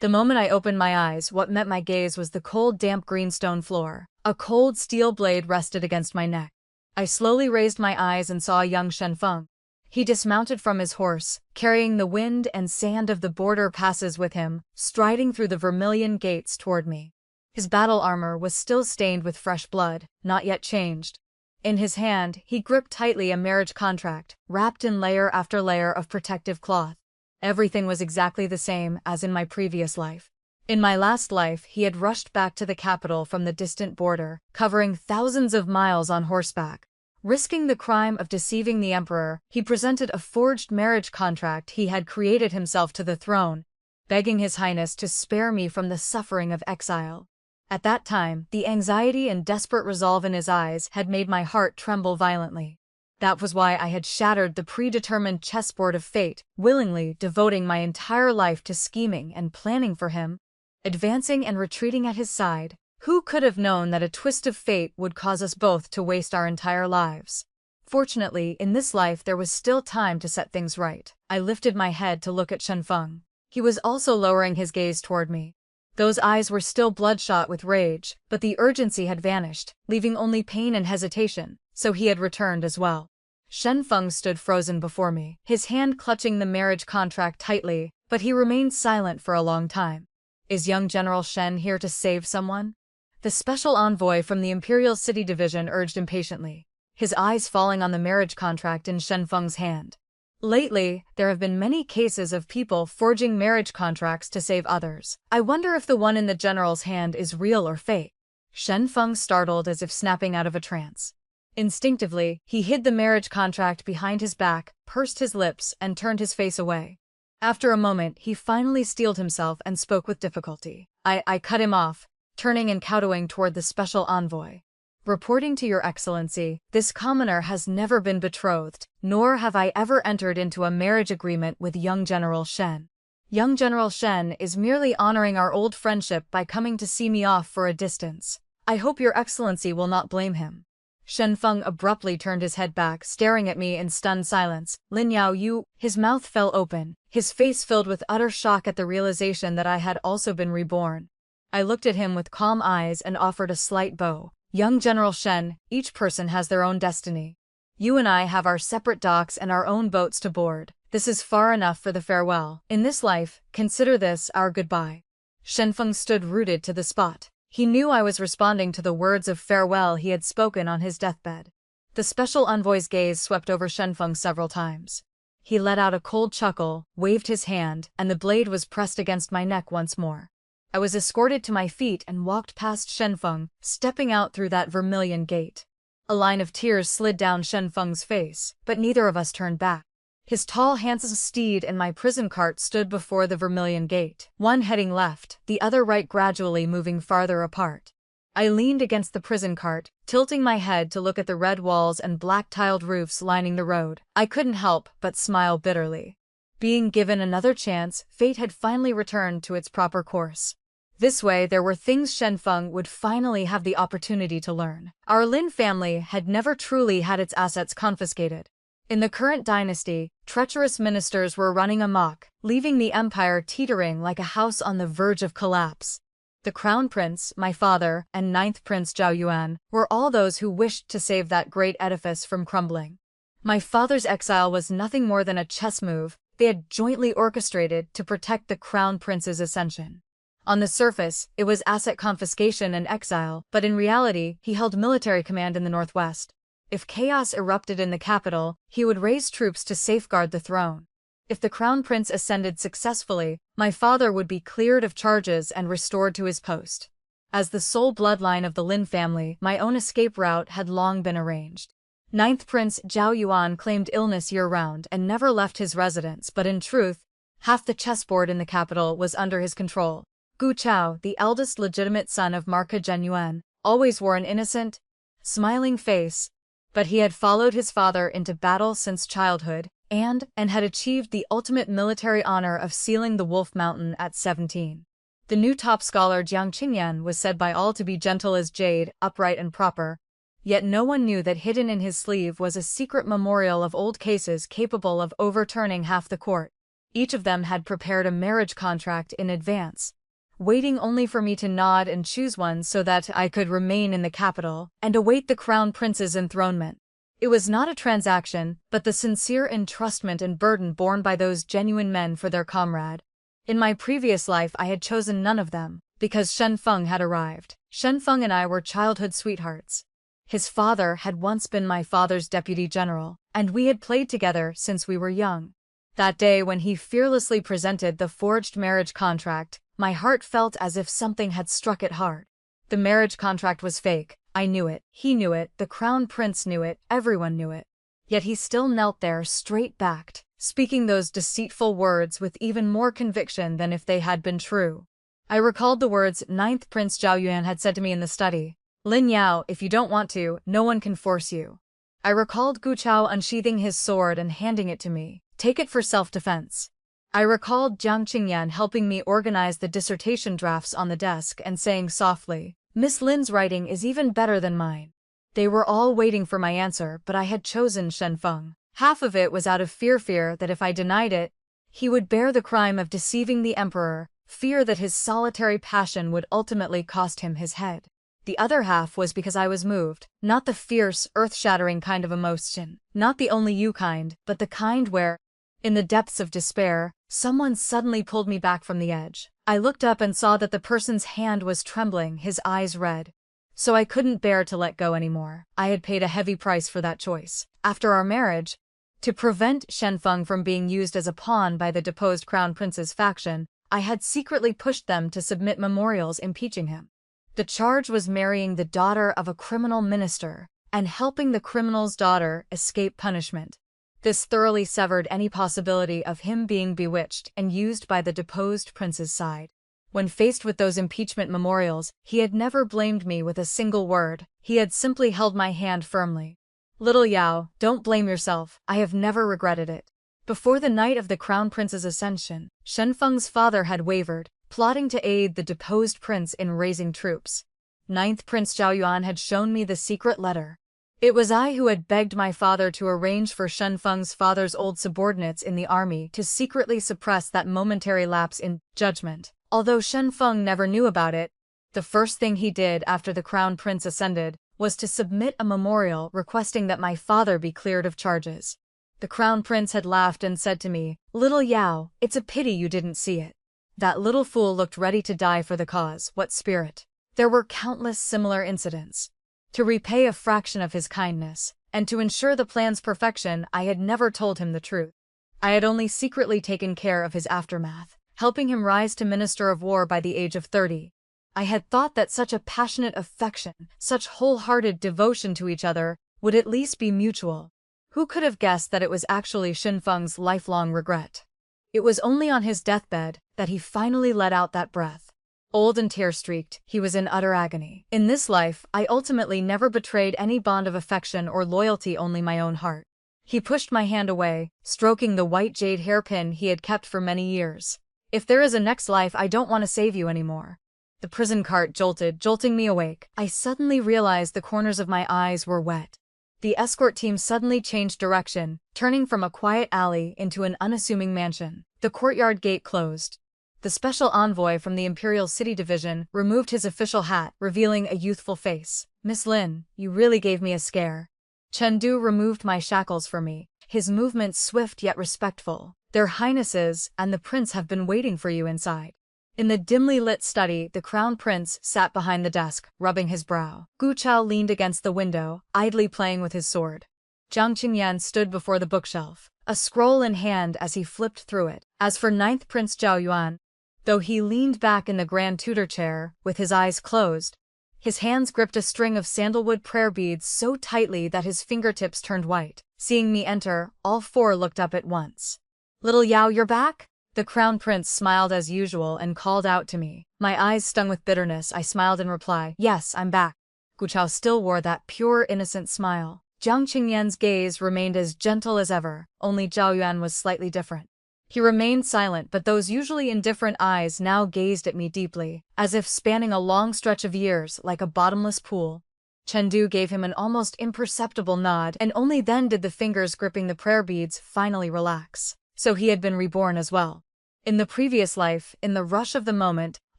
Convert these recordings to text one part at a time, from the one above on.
The moment I opened my eyes, what met my gaze was the cold, damp greenstone floor. A cold steel blade rested against my neck. I slowly raised my eyes and saw young Shen Feng. He dismounted from his horse, carrying the wind and sand of the border passes with him, striding through the vermilion gates toward me. His battle armor was still stained with fresh blood, not yet changed. In his hand, he gripped tightly a marriage contract, wrapped in layer after layer of protective cloth. Everything was exactly the same as in my previous life. In my last life, he had rushed back to the capital from the distant border, covering thousands of miles on horseback. Risking the crime of deceiving the emperor, he presented a forged marriage contract he had created himself to the throne, begging His Highness to spare me from the suffering of exile. At that time, the anxiety and desperate resolve in his eyes had made my heart tremble violently. That was why I had shattered the predetermined chessboard of fate, willingly devoting my entire life to scheming and planning for him. Advancing and retreating at his side, who could have known that a twist of fate would cause us both to waste our entire lives? Fortunately, in this life there was still time to set things right. I lifted my head to look at Shen Feng. He was also lowering his gaze toward me. Those eyes were still bloodshot with rage, but the urgency had vanished, leaving only pain and hesitation, so he had returned as well. Shen Feng stood frozen before me, his hand clutching the marriage contract tightly, but he remained silent for a long time. Is young General Shen here to save someone? The special envoy from the Imperial City Division urged impatiently, his eyes falling on the marriage contract in Shen Feng's hand. Lately, there have been many cases of people forging marriage contracts to save others. I wonder if the one in the general's hand is real or fake. Shen Feng startled as if snapping out of a trance. Instinctively, he hid the marriage contract behind his back, pursed his lips, and turned his face away. After a moment, he finally steeled himself and spoke with difficulty. I cut him off, turning and kowtowing toward the special envoy. Reporting to Your Excellency, this commoner has never been betrothed, nor have I ever entered into a marriage agreement with young General Shen. Young General Shen is merely honoring our old friendship by coming to see me off for a distance. I hope Your Excellency will not blame him. Shen Feng abruptly turned his head back, staring at me in stunned silence. Lin Yao, you... His mouth fell open, his face filled with utter shock at the realization that I had also been reborn. I looked at him with calm eyes and offered a slight bow. Young General Shen, each person has their own destiny. You and I have our separate docks and our own boats to board. This is far enough for the farewell. In this life, consider this our goodbye. Shen Feng stood rooted to the spot. He knew I was responding to the words of farewell he had spoken on his deathbed. The special envoy's gaze swept over Shen Feng several times. He let out a cold chuckle, waved his hand, and the blade was pressed against my neck once more. I was escorted to my feet and walked past Shen Feng, stepping out through that vermilion gate. A line of tears slid down Shen Feng's face, but neither of us turned back. His tall, handsome steed and my prison cart stood before the vermilion gate, one heading left, the other right, gradually moving farther apart. I leaned against the prison cart, tilting my head to look at the red walls and black-tiled roofs lining the road. I couldn't help but smile bitterly. Being given another chance, fate had finally returned to its proper course. This way, there were things Shen Feng would finally have the opportunity to learn. Our Lin family had never truly had its assets confiscated. In the current dynasty, treacherous ministers were running amok, leaving the empire teetering like a house on the verge of collapse. The Crown Prince, my father, and 9th Prince Zhao Yuan were all those who wished to save that great edifice from crumbling. My father's exile was nothing more than a chess move they had jointly orchestrated to protect the Crown Prince's ascension. On the surface, it was asset confiscation and exile, but in reality, he held military command in the northwest. If chaos erupted in the capital, he would raise troops to safeguard the throne. If the Crown Prince ascended successfully, my father would be cleared of charges and restored to his post. As the sole bloodline of the Lin family, my own escape route had long been arranged. 9th Prince Zhao Yuan claimed illness year-round and never left his residence, but in truth, half the chessboard in the capital was under his control. Gu Chao, the eldest legitimate son of Marca Genyuan, always wore an innocent, smiling face, but he had followed his father into battle since childhood, and had achieved the ultimate military honor of sealing the Wolf Mountain at 17. The new top scholar Jiang Qingyan was said by all to be gentle as jade, upright and proper, yet no one knew that hidden in his sleeve was a secret memorial of old cases capable of overturning half the court. Each of them had prepared a marriage contract in advance, waiting only for me to nod and choose one so that I could remain in the capital and await the crown prince's enthronement. It was not a transaction, but the sincere entrustment and burden borne by those genuine men for their comrade. In my previous life I had chosen none of them, because Shen Feng had arrived. Shen Feng and I were childhood sweethearts. His father had once been my father's deputy general, and we had played together since we were young. That day when he fearlessly presented the forged marriage contract, my heart felt as if something had struck it hard. The marriage contract was fake. I knew it, he knew it, the crown prince knew it, everyone knew it. Yet he still knelt there straight-backed, speaking those deceitful words with even more conviction than if they had been true. I recalled the words ninth Prince Zhao Yuan had said to me in the study. Lin Yao, if you don't want to, no one can force you. I recalled Gu Chao unsheathing his sword and handing it to me. Take it for self-defense. I recalled Jiang Qingyan helping me organize the dissertation drafts on the desk and saying softly, Miss Lin's writing is even better than mine. They were all waiting for my answer, but I had chosen Shen Feng. Half of it was out of fear that if I denied it, he would bear the crime of deceiving the emperor, fear that his solitary passion would ultimately cost him his head. The other half was because I was moved, not the fierce, earth-shattering kind of emotion, not the only you kind, but the kind where, in the depths of despair, someone suddenly pulled me back from the edge. I looked up and saw that the person's hand was trembling, his eyes red. So I couldn't bear to let go anymore. I had paid a heavy price for that choice. After our marriage, to prevent Shen Feng from being used as a pawn by the deposed crown prince's faction, I had secretly pushed them to submit memorials impeaching him. The charge was marrying the daughter of a criminal minister and helping the criminal's daughter escape punishment. This thoroughly severed any possibility of him being bewitched and used by the deposed prince's side. When faced with those impeachment memorials, he had never blamed me with a single word. He had simply held my hand firmly. Little Yao, don't blame yourself. I have never regretted it. Before the night of the crown prince's ascension, Shen Feng's father had wavered, plotting to aid the deposed prince in raising troops. Ninth Prince Zhao Yuan had shown me the secret letter. It was I who had begged my father to arrange for Shen Feng's father's old subordinates in the army to secretly suppress that momentary lapse in judgment. Although Shen Feng never knew about it, the first thing he did after the crown prince ascended was to submit a memorial requesting that my father be cleared of charges. The crown prince had laughed and said to me, Little Yao, it's a pity you didn't see it. That little fool looked ready to die for the cause. What spirit! There were countless similar incidents. To repay a fraction of his kindness, and to ensure the plan's perfection, I had never told him the truth. I had only secretly taken care of his aftermath, helping him rise to Minister of War by the age of 30. I had thought that such a passionate affection, such wholehearted devotion to each other, would at least be mutual. Who could have guessed that it was actually Shen Feng's lifelong regret? It was only on his deathbed that he finally let out that breath. Old and tear-streaked, he was in utter agony. In this life, I ultimately never betrayed any bond of affection or loyalty, only my own heart. He pushed my hand away, stroking the white jade hairpin he had kept for many years. If there is a next life, I don't want to save you anymore. The prison cart jolted, jolting me awake. I suddenly realized the corners of my eyes were wet. The escort team suddenly changed direction, turning from a quiet alley into an unassuming mansion. The courtyard gate closed. The special envoy from the Imperial City Division removed his official hat, revealing a youthful face. Miss Lin, you really gave me a scare. Chengdu removed my shackles for me, his movements swift yet respectful. Their highnesses and the prince have been waiting for you inside. In the dimly lit study, the crown prince sat behind the desk, rubbing his brow. Gu Chao leaned against the window, idly playing with his sword. Jiang Qingyan stood before the bookshelf, a scroll in hand as he flipped through it. As for ninth Prince Zhao Yuan, though he leaned back in the grand tutor chair, with his eyes closed, his hands gripped a string of sandalwood prayer beads so tightly that his fingertips turned white. Seeing me enter, all four looked up at once. Little Yao, you're back? The crown prince smiled as usual and called out to me. My eyes stung with bitterness. I smiled in reply. Yes, I'm back. Gu Chao still wore that pure, innocent smile. Jiang Qingyan's gaze remained as gentle as ever, only Zhao Yuan was slightly different. He remained silent, but those usually indifferent eyes now gazed at me deeply, as if spanning a long stretch of years like a bottomless pool. Chengdu gave him an almost imperceptible nod, and only then did the fingers gripping the prayer beads finally relax. So he had been reborn as well. In the previous life, in the rush of the moment,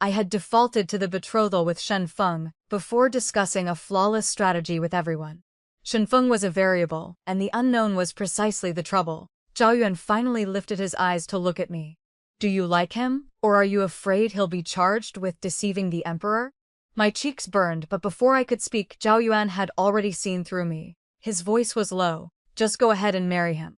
I had defaulted to the betrothal with Shen Feng before discussing a flawless strategy with everyone. Shen Feng was a variable, and the unknown was precisely the trouble. Zhao Yuan finally lifted his eyes to look at me. Do you like him, or are you afraid he'll be charged with deceiving the emperor? My cheeks burned, but before I could speak, Zhao Yuan had already seen through me. His voice was low. Just go ahead and marry him.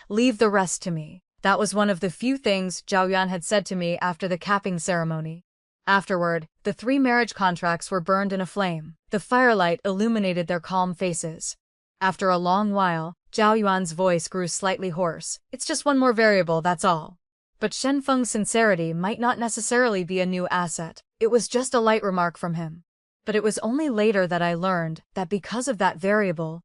Leave the rest to me. That was one of the few things Zhao Yuan had said to me after the capping ceremony. Afterward, the 3 marriage contracts were burned in a flame. The firelight illuminated their calm faces. After a long while, Zhao Yuan's voice grew slightly hoarse. It's just one more variable, that's all. But Shen Feng's sincerity might not necessarily be a new asset. It was just a light remark from him. But it was only later that I learned that because of that variable,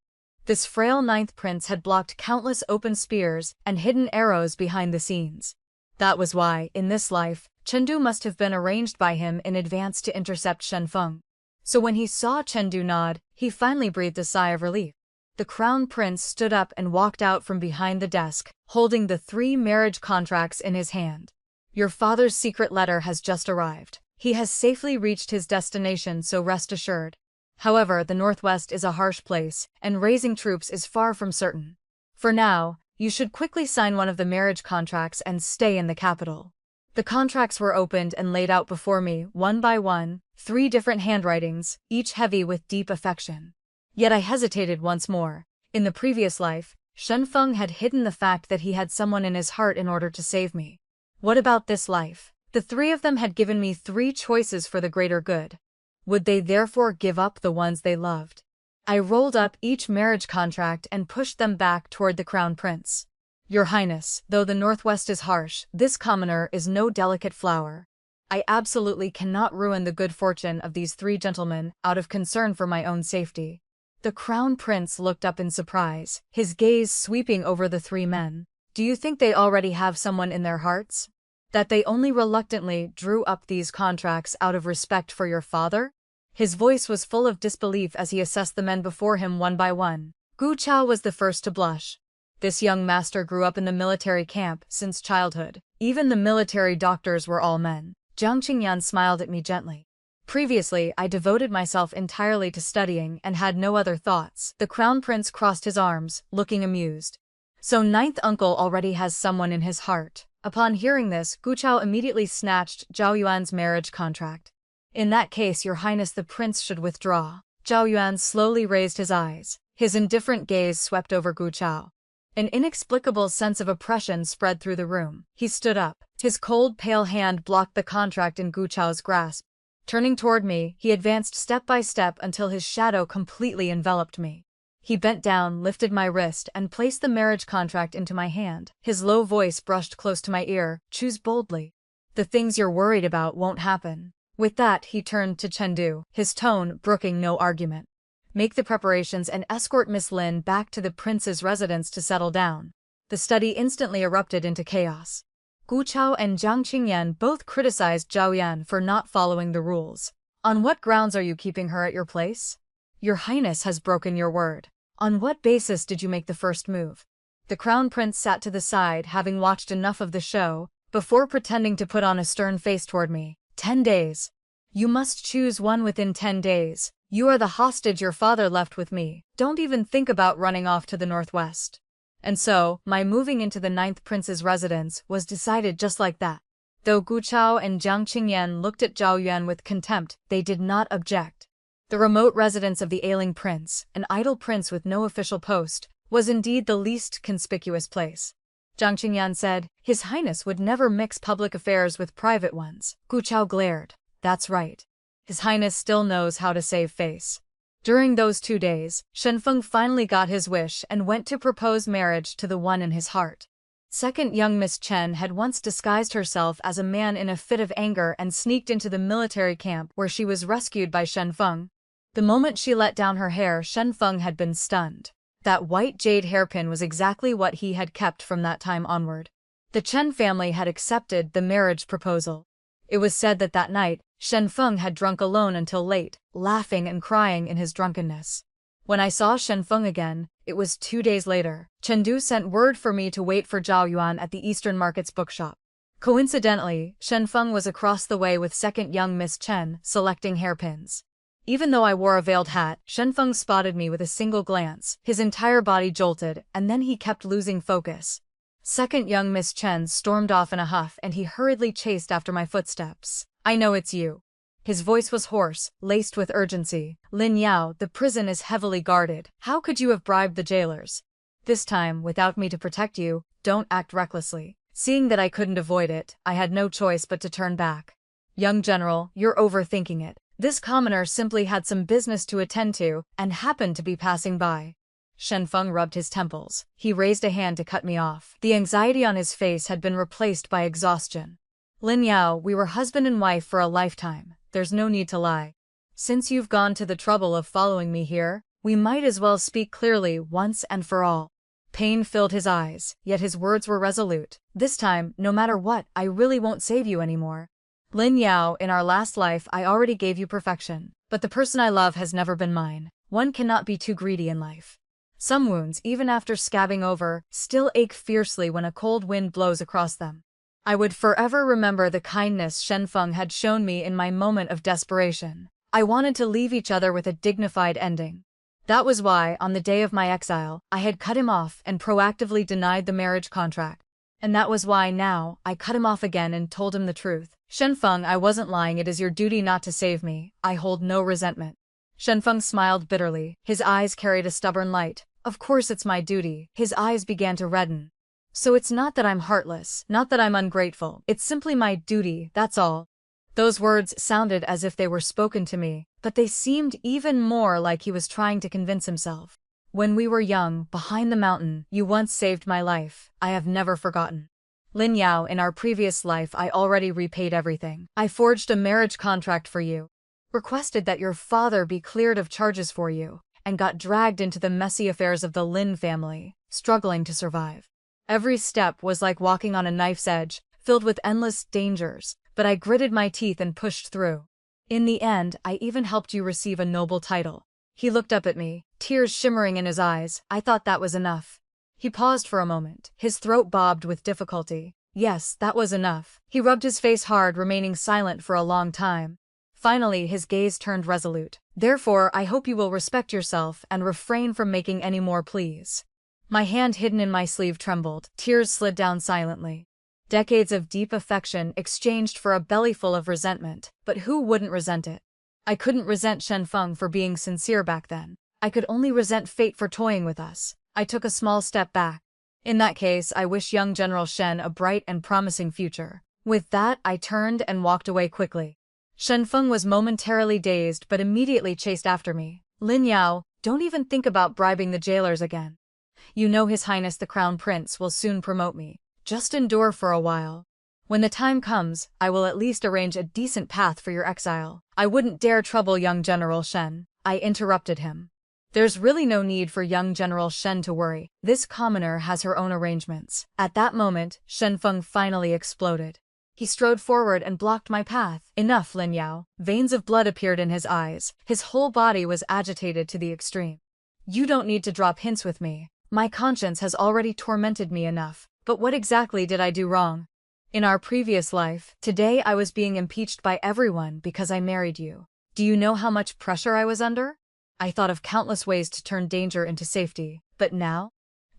this frail 9th prince had blocked countless open spears and hidden arrows behind the scenes. That was why, in this life, Chengdu must have been arranged by him in advance to intercept Shen Feng. So when he saw Chengdu nod, he finally breathed a sigh of relief. The crown prince stood up and walked out from behind the desk, holding the 3 marriage contracts in his hand. Your father's secret letter has just arrived. He has safely reached his destination, so rest assured. However, the Northwest is a harsh place, and raising troops is far from certain. For now, you should quickly sign one of the marriage contracts and stay in the capital. The contracts were opened and laid out before me, one by one, 3 different handwritings, each heavy with deep affection. Yet I hesitated once more. In the previous life, Shen Feng had hidden the fact that he had someone in his heart in order to save me. What about this life? The 3 of them had given me 3 choices for the greater good. Would they therefore give up the ones they loved? I rolled up each marriage contract and pushed them back toward the crown prince. Your Highness, though the Northwest is harsh, this commoner is no delicate flower. I absolutely cannot ruin the good fortune of these 3 gentlemen out of concern for my own safety. The crown prince looked up in surprise, his gaze sweeping over the 3 men. Do you think they already have someone in their hearts? That they only reluctantly drew up these contracts out of respect for your father? His voice was full of disbelief as he assessed the men before him one by one. Gu Chao was the first to blush. This young master grew up in the military camp since childhood. Even the military doctors were all men. Jiang Qingyan smiled at me gently. Previously, I devoted myself entirely to studying and had no other thoughts. The crown prince crossed his arms, looking amused. So 9th uncle already has someone in his heart. Upon hearing this, Gu Chao immediately snatched Zhao Yuan's marriage contract. In that case, your highness the prince should withdraw. Zhao Yuan slowly raised his eyes. His indifferent gaze swept over Gu Chao. An inexplicable sense of oppression spread through the room. He stood up. His cold, pale hand blocked the contract in Gu Chao's grasp. Turning toward me, he advanced step by step until his shadow completely enveloped me. He bent down, lifted my wrist, and placed the marriage contract into my hand. His low voice brushed close to my ear. Choose boldly. The things you're worried about won't happen. With that, he turned to Chengdu, his tone brooking no argument. Make the preparations and escort Miss Lin back to the prince's residence to settle down. The study instantly erupted into chaos. Gu Chao and Jiang Qingyan both criticized Zhao Yuan for not following the rules. On what grounds are you keeping her at your place? Your Highness has broken your word. On what basis did you make the first move? The crown prince sat to the side, having watched enough of the show, before pretending to put on a stern face toward me. 10 days. You must choose one within 10 days. You are the hostage your father left with me. Don't even think about running off to the Northwest. And so, my moving into the 9th prince's residence was decided just like that. Though Gu Chao and Jiang Qingyan looked at Zhao Yuan with contempt, they did not object. The remote residence of the ailing prince, an idle prince with no official post, was indeed the least conspicuous place. Jiang Qingyan said, His Highness would never mix public affairs with private ones. Gu Chao glared. That's right. His Highness still knows how to save face. During those 2 days, Shen Feng finally got his wish and went to propose marriage to the one in his heart. Second, young Miss Chen had once disguised herself as a man in a fit of anger and sneaked into the military camp where she was rescued by Shen Feng. The moment she let down her hair, Shen Feng had been stunned. That white jade hairpin was exactly what he had kept from that time onward. The Chen family had accepted the marriage proposal. It was said that that night, Shen Feng had drunk alone until late, laughing and crying in his drunkenness. When I saw Shen Feng again, It was 2 days later. Chengdu sent word for me to wait for Zhao Yuan at the Eastern Market's bookshop. Coincidentally, Shen Feng was across the way with second young Miss Chen, selecting hairpins. Even though I wore a veiled hat, Shen Feng spotted me with a single glance. His entire body jolted, and then he kept losing focus. Second young Miss Chen stormed off in a huff and he hurriedly chased after my footsteps. "I know it's you." His voice was hoarse, laced with urgency. "Lin Yao, the prison is heavily guarded. How could you have bribed the jailers? This time, without me to protect you, don't act recklessly." Seeing that I couldn't avoid it, I had no choice but to turn back. "Young General, you're overthinking it. This commoner simply had some business to attend to and happened to be passing by." Shen Feng rubbed his temples. He raised a hand to cut me off. The anxiety on his face had been replaced by exhaustion. "Lin Yao, we were husband and wife for a lifetime. There's no need to lie. Since you've gone to the trouble of following me here, we might as well speak clearly once and for all." Pain filled his eyes, yet his words were resolute. "This time, no matter what, I really won't save you anymore. Lin Yao, in our last life I already gave you perfection, but the person I love has never been mine. One cannot be too greedy in life. Some wounds, even after scabbing over, still ache fiercely when a cold wind blows across them. I would forever remember the kindness Shen Feng had shown me in my moment of desperation. I wanted to leave each other with a dignified ending. That was why, on the day of my exile, I had cut him off and proactively denied the marriage contract. And that was why now, I cut him off again and told him the truth. "Shen Feng, I wasn't lying. It is your duty not to save me. I hold no resentment." Shen Feng smiled bitterly. His eyes carried a stubborn light. "Of course it's my duty." His eyes began to redden. "So it's not that I'm heartless, not that I'm ungrateful. It's simply my duty, that's all." Those words sounded as if they were spoken to me, but they seemed even more like he was trying to convince himself. "When we were young, behind the mountain, you once saved my life. I have never forgotten. Lin Yao, in our previous life I already repaid everything. I forged a marriage contract for you, requested that your father be cleared of charges for you, and got dragged into the messy affairs of the Lin family, struggling to survive. Every step was like walking on a knife's edge, filled with endless dangers, but I gritted my teeth and pushed through. In the end, I even helped you receive a noble title." He looked up at me, tears shimmering in his eyes. I thought that was enough. He paused for a moment, his throat bobbed with difficulty. Yes, that was enough. He rubbed his face hard, remaining silent for a long time. Finally, his gaze turned resolute. "Therefore, I hope you will respect yourself and refrain from making any more pleas." My hand hidden in my sleeve trembled, tears slid down silently. Decades of deep affection exchanged for a bellyful of resentment, but who wouldn't resent it? I couldn't resent Shen Feng for being sincere back then. I could only resent fate for toying with us. I took a small step back. "In that case, I wish young General Shen a bright and promising future." With that, I turned and walked away quickly. Shen Feng was momentarily dazed but immediately chased after me. "Lin Yao, don't even think about bribing the jailers again. You know His Highness the Crown Prince will soon promote me. Just endure for a while. When the time comes, I will at least arrange a decent path for your exile." "I wouldn't dare trouble young General Shen," I interrupted him. "There's really no need for young General Shen to worry. This commoner has her own arrangements." At that moment, Shen Feng finally exploded. He strode forward and blocked my path. "Enough, Lin Yao." Veins of blood appeared in his eyes. His whole body was agitated to the extreme. "You don't need to drop hints with me. My conscience has already tormented me enough. But what exactly did I do wrong? In our previous life, today I was being impeached by everyone because I married you. Do you know how much pressure I was under? I thought of countless ways to turn danger into safety. But now?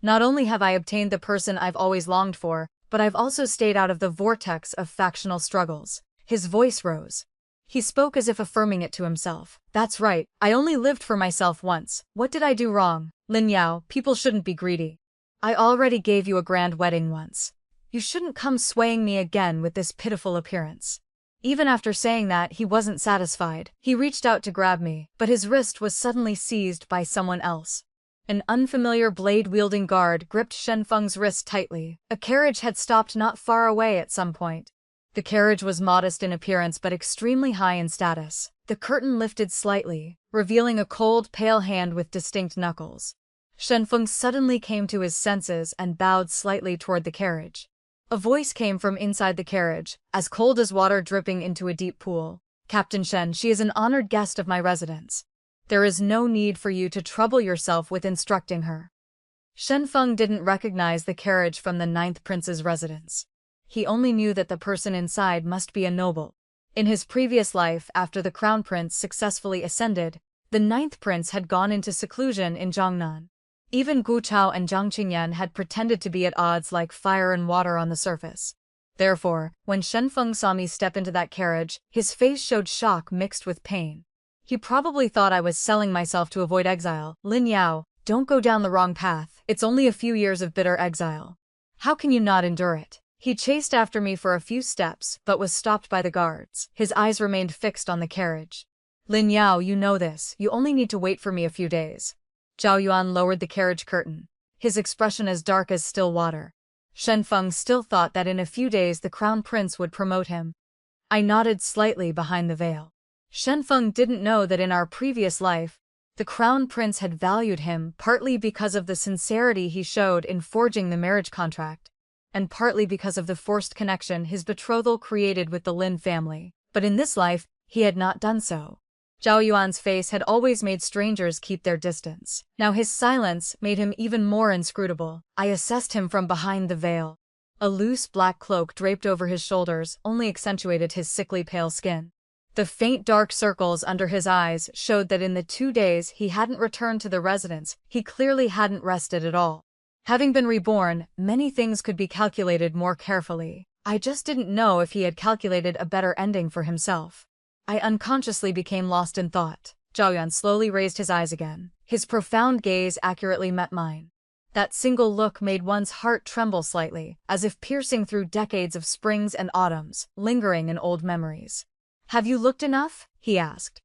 Not only have I obtained the person I've always longed for, but I've also stayed out of the vortex of factional struggles." His voice rose. He spoke as if affirming it to himself. "That's right, I only lived for myself once. What did I do wrong? Lin Yao, people shouldn't be greedy. I already gave you a grand wedding once. You shouldn't come swaying me again with this pitiful appearance." Even after saying that, he wasn't satisfied. He reached out to grab me, but his wrist was suddenly seized by someone else. An unfamiliar blade-wielding guard gripped Shen Feng's wrist tightly. A carriage had stopped not far away at some point. The carriage was modest in appearance but extremely high in status. The curtain lifted slightly, revealing a cold, pale hand with distinct knuckles. Shen Feng suddenly came to his senses and bowed slightly toward the carriage. A voice came from inside the carriage, as cold as water dripping into a deep pool. "Captain Shen, she is an honored guest of my residence. There is no need for you to trouble yourself with instructing her." Shen Feng didn't recognize the carriage from the ninth prince's residence. He only knew that the person inside must be a noble. In his previous life, after the crown prince successfully ascended, the ninth prince had gone into seclusion in Jiangnan. Even Gu Chao and Jiang Qingyan had pretended to be at odds like fire and water on the surface. Therefore, when Shen Feng saw me step into that carriage, his face showed shock mixed with pain. He probably thought I was selling myself to avoid exile. Lin Yao, don't go down the wrong path. It's only a few years of bitter exile. How can you not endure it? He chased after me for a few steps, but was stopped by the guards. His eyes remained fixed on the carriage. Lin Yao, you know this. You only need to wait for me a few days. Zhao Yuan lowered the carriage curtain, his expression as dark as still water. Shen Feng still thought that in a few days the crown prince would promote him. I nodded slightly behind the veil. Shen Feng didn't know that in our previous life, the crown prince had valued him partly because of the sincerity he showed in forging the marriage contract, and partly because of the forced connection his betrothal created with the Lin family. But in this life, he had not done so. Zhao Yuan's face had always made strangers keep their distance. Now his silence made him even more inscrutable. I assessed him from behind the veil. A loose black cloak draped over his shoulders only accentuated his sickly pale skin. The faint dark circles under his eyes showed that in the 2 days he hadn't returned to the residence, he clearly hadn't rested at all. Having been reborn, many things could be calculated more carefully. I just didn't know if he had calculated a better ending for himself. I unconsciously became lost in thought. Zhao Yuan slowly raised his eyes again. His profound gaze accurately met mine. That single look made one's heart tremble slightly, as if piercing through decades of springs and autumns, lingering in old memories. Have you looked enough? He asked.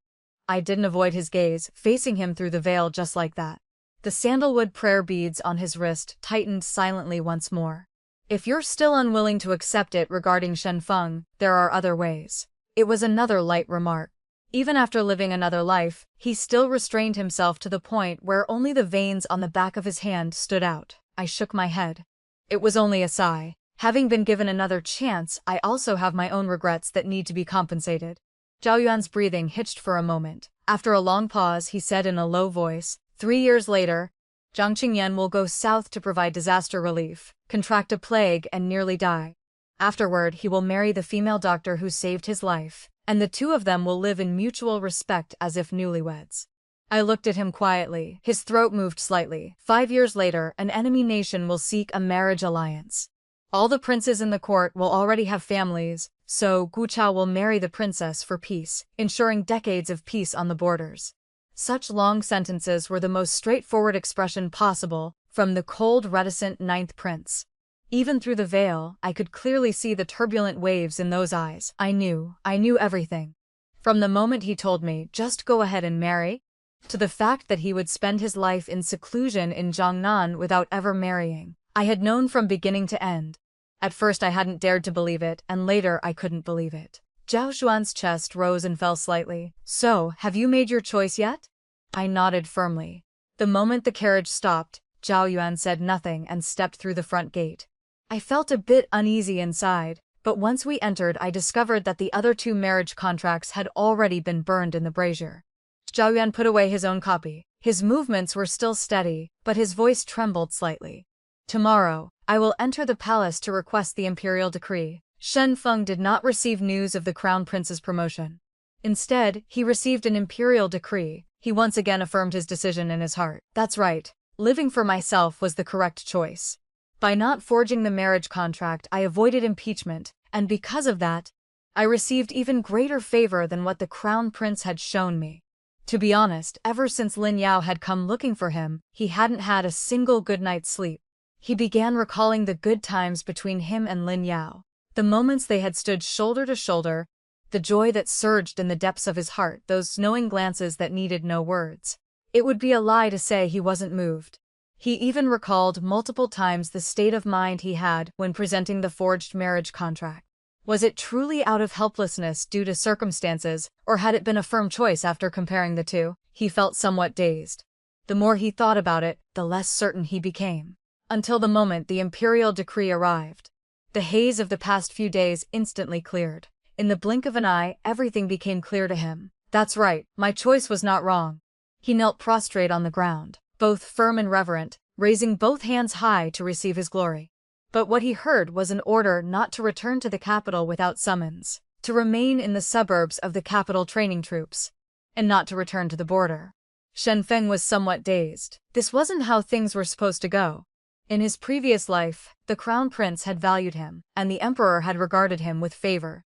I didn't avoid his gaze, facing him through the veil just like that. The sandalwood prayer beads on his wrist tightened silently once more. If you're still unwilling to accept it regarding Shen Feng, there are other ways. It was another light remark. Even after living another life, he still restrained himself to the point where only the veins on the back of his hand stood out. I shook my head. It was only a sigh. Having been given another chance, I also have my own regrets that need to be compensated. Zhao Yuan's breathing hitched for a moment. After a long pause, he said in a low voice, 3 years later, Jiang Qingyan will go south to provide disaster relief, contract a plague and nearly die. Afterward, he will marry the female doctor who saved his life, and the two of them will live in mutual respect as if newlyweds. I looked at him quietly. His throat moved slightly. 5 years later, an enemy nation will seek a marriage alliance. All the princes in the court will already have families, so Gu Chao will marry the princess for peace, ensuring decades of peace on the borders. Such long sentences were the most straightforward expression possible from the cold, reticent ninth prince. Even through the veil, I could clearly see the turbulent waves in those eyes. I knew everything. From the moment he told me, just go ahead and marry, to the fact that he would spend his life in seclusion in Jiangnan without ever marrying. I had known from beginning to end. At first I hadn't dared to believe it, and later I couldn't believe it. Zhao Xuan's chest rose and fell slightly. So, have you made your choice yet? I nodded firmly. The moment the carriage stopped, Zhao Yuan said nothing and stepped through the front gate. I felt a bit uneasy inside, but once we entered I discovered that the other 2 marriage contracts had already been burned in the brazier. Zhao Yuan put away his own copy. His movements were still steady, but his voice trembled slightly. Tomorrow, I will enter the palace to request the imperial decree. Shen Feng did not receive news of the crown prince's promotion. Instead, he received an imperial decree. He once again affirmed his decision in his heart. That's right. Living for myself was the correct choice. By not forging the marriage contract, I avoided impeachment, and because of that, I received even greater favor than what the crown prince had shown me. To be honest, ever since Lin Yao had come looking for him, he hadn't had a single good night's sleep. He began recalling the good times between him and Lin Yao, the moments they had stood shoulder to shoulder, the joy that surged in the depths of his heart, those knowing glances that needed no words. It would be a lie to say he wasn't moved. He even recalled multiple times the state of mind he had when presenting the forged marriage contract. Was it truly out of helplessness due to circumstances, or had it been a firm choice after comparing the two? He felt somewhat dazed. The more he thought about it, the less certain he became. Until the moment the imperial decree arrived. The haze of the past few days instantly cleared. In the blink of an eye, everything became clear to him. That's right, my choice was not wrong. He knelt prostrate on the ground, both firm and reverent, raising both hands high to receive his glory. But what he heard was an order not to return to the capital without summons, to remain in the suburbs of the capital training troops, and not to return to the border. Shen Feng was somewhat dazed. This wasn't how things were supposed to go. In his previous life, the crown prince had valued him, and the emperor had regarded him with favor.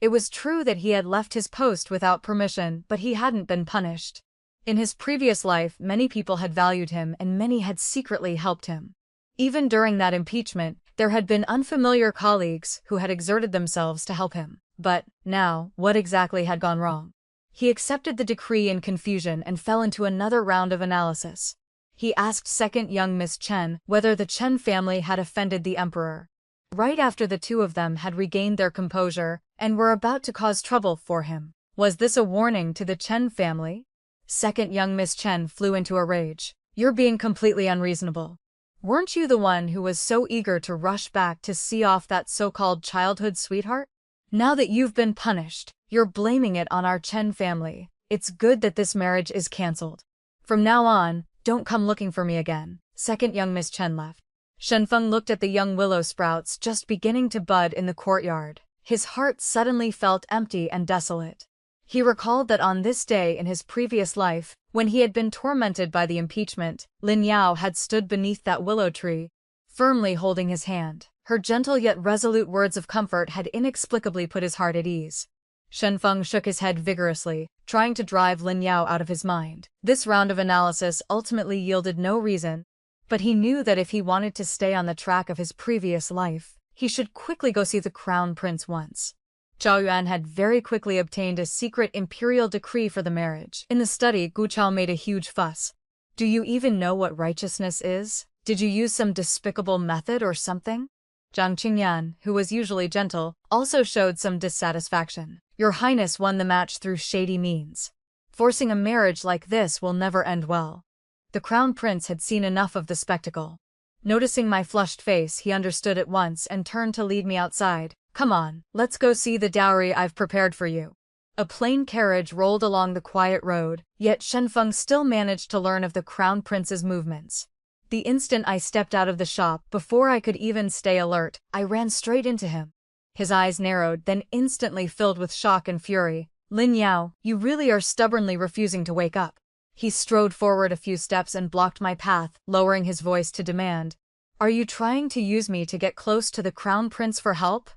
It was true that he had left his post without permission, but he hadn't been punished. In his previous life, many people had valued him and many had secretly helped him. Even during that impeachment, there had been unfamiliar colleagues who had exerted themselves to help him. But, now, what exactly had gone wrong? He accepted the decree in confusion and fell into another round of analysis. He asked second young Miss Chen whether the Chen family had offended the emperor. Right after the two of them had regained their composure and were about to cause trouble for him. Was this a warning to the Chen family? Second young Miss Chen flew into a rage. You're being completely unreasonable. Weren't you the one who was so eager to rush back to see off that so-called childhood sweetheart? Now that you've been punished, you're blaming it on our Chen family. It's good that this marriage is cancelled. From now on, don't come looking for me again. Second young Miss Chen left. Shen Feng looked at the young willow sprouts just beginning to bud in the courtyard. His heart suddenly felt empty and desolate. He recalled that on this day in his previous life, when he had been tormented by the impeachment, Lin Yao had stood beneath that willow tree, firmly holding his hand. Her gentle yet resolute words of comfort had inexplicably put his heart at ease. Shen Feng shook his head vigorously, trying to drive Lin Yao out of his mind. This round of analysis ultimately yielded no reason, but he knew that if he wanted to stay on the track of his previous life, he should quickly go see the crown prince once. Zhao Yuan had very quickly obtained a secret imperial decree for the marriage. In the study, Gu Chao made a huge fuss. Do you even know what righteousness is? Did you use some despicable method or something? Zhang Qingyan, who was usually gentle, also showed some dissatisfaction. Your Highness won the match through shady means. Forcing a marriage like this will never end well. The crown prince had seen enough of the spectacle. Noticing my flushed face, he understood at once and turned to lead me outside. Come on, let's go see the dowry I've prepared for you. A plain carriage rolled along the quiet road, yet Shen Feng still managed to learn of the crown prince's movements. The instant I stepped out of the shop, before I could even stay alert, I ran straight into him. His eyes narrowed, then instantly filled with shock and fury. Lin Yao, you really are stubbornly refusing to wake up. He strode forward a few steps and blocked my path, lowering his voice to demand. Are you trying to use me to get close to the crown prince for help?